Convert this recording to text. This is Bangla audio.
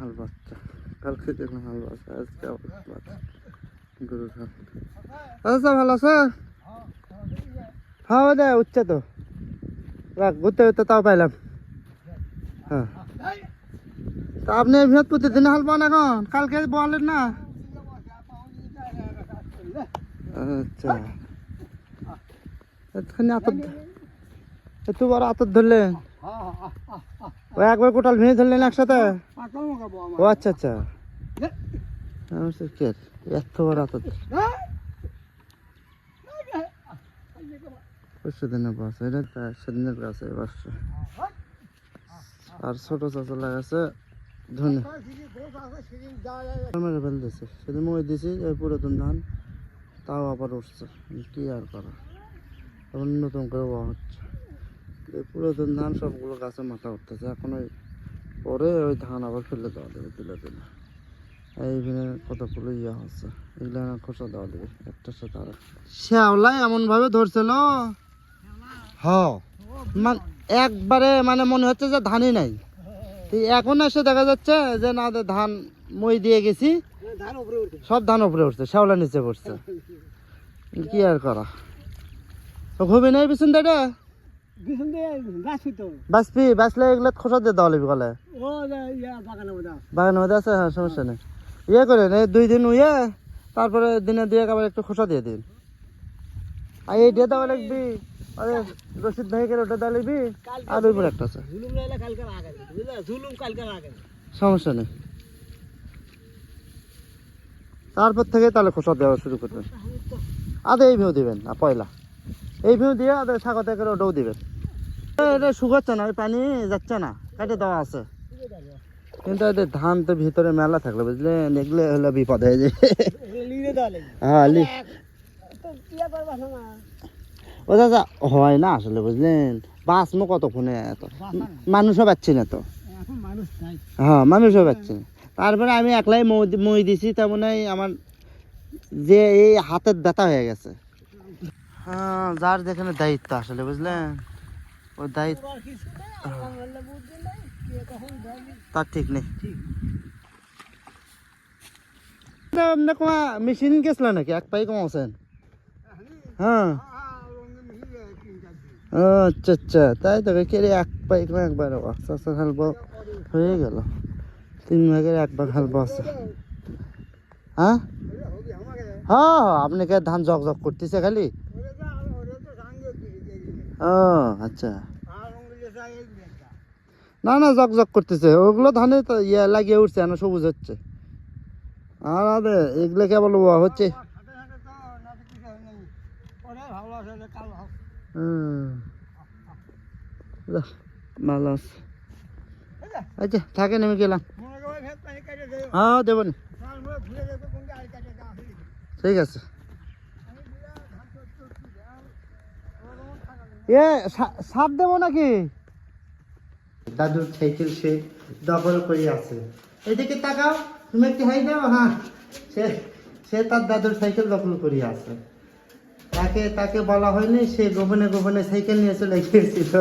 হাল বাচ্চা কালকে দেখলাম হাল বাচ্চা আজকে গরুর হাল। আচ্ছা ভালো আছে? হ্যাঁ দে উঠছে তো ঘুরতে ঘুরতে তাও পাইলাম। হ্যাঁ তা আপনি বৃহৎ প্রতিদিন হাল পান এখন? কালকে বলেন না? আচ্ছা এতখানি আতর এত বড় আতর ধরলেন? ও একবার কোটাল ভেঙে ধরলেন একসাথে? ও আচ্ছা আচ্ছা এত বড় আতর পরশু দিনের বাস এটা সেদিনের গাছ বাসটা আর ছোট চাচা লাগাচ্ছে ধনে মেরে ফেলতেছে সেদিন মই দিছি ওই পুরাতন ধান তাও আবার উঠছে কি আর করা আবার নতুন করে ওয়া হচ্ছে এই পুরাতন ধান সবগুলো গাছে মাথা উঠতেছে এখন ওই পরে ওই ধান আবার ফেলে দেওয়া দেবে তুলে তুলে এইখানে কতগুলো ইয়া হচ্ছে এগুলো খোসা দেওয়া দেবে একটার সাথে আর শ্যাওলা এমন ভাবে ধরছিল হ্যাঁ একবারে মানে মনে হচ্ছে যে ধানই নাই এখন এসে দেখা যাচ্ছে যে না ধান মই দিয়ে গেছি সব ধান উপরে উঠছে শ্যাওলা নিচে পড়ছে কি আর করা ঘুমি নেই পিছন এটা বাঁচবি বাঁচলে এগুলো খোসা দিয়ে দেওয়া লাগবে গলে বাগানের মধ্যে আছে হ্যাঁ সমস্যা নেই ইয়ে করেন এই 2 দিন উইয়ে তারপরে দিনে দিয়ে আবার একটু খোসা দিয়ে দিন আর এই দিয়ে দেওয়া লাগবি আরে রশিদ ভাই করে ওটা দেওয়া লাগবি আর ওই পরে একটা আছে সমস্যা নেই তারপর থেকে তাহলে খোসা দেওয়া শুরু করবেন আদে এই ভিউ দিবেন না পয়লা এই ভিউ দিয়ে আদে স্বাগত করে ওটাও দিবেন এটা শুকাচ্ছে না ওই পানি যাচ্ছে না কাটে দেওয়া আছে কিন্তু এদের ধান তো ভিতরে মেলা থাকলে বুঝলেন এগুলো হলো বিপদ হয়ে যায় হ্যাঁ ও দাদা হয় না আসলে বুঝলেন বাঁচমো কতক্ষণে এত মানুষও পাচ্ছি না তো হ্যাঁ মানুষও পাচ্ছি না তারপরে আমি একলাই মই দিছি তেমন আমার যে এই হাতের ব্যথা হয়ে গেছে হ্যাঁ যার যেখানে দায়িত্ব আসলে বুঝলেন ওই দায়িত্ব তার ঠিক নেই মেশিন গেছিল নাকি এক পাই কমাছেন হ্যাঁ আচ্ছা আচ্ছা তাই তো কেড়ে এক পাই কমা একবার আস্তে আস্তে হালবা হয়ে গেল 3 ভাগের 1 ভাগ হালবা আছে হ্যাঁ হ্যাঁ আপনি কে ধান জগ জগ করতেছে খালি ও আচ্ছা না না জগ জগ করতেছে ওগুলো ধানে তো ইয়ে লাগিয়ে উঠছে না সবুজ হচ্ছে আর আরে এগুলো কেবল হচ্ছে ভালো আছে আচ্ছা থাকেন আমি গেলাম হ্যাঁ দেবেন ঠিক আছে এ সাপ দেবো নাকি দাদুর সাইকেল সে দখল করে আছে এদিকে তাকাও তুমি একটু হাই দাও হ্যাঁ সে তার দাদুর সাইকেল দখল করে আছে তাকে বলা হয়নি সে গোপনে গোপনে সাইকেল নিয়ে চলে গিয়েছিল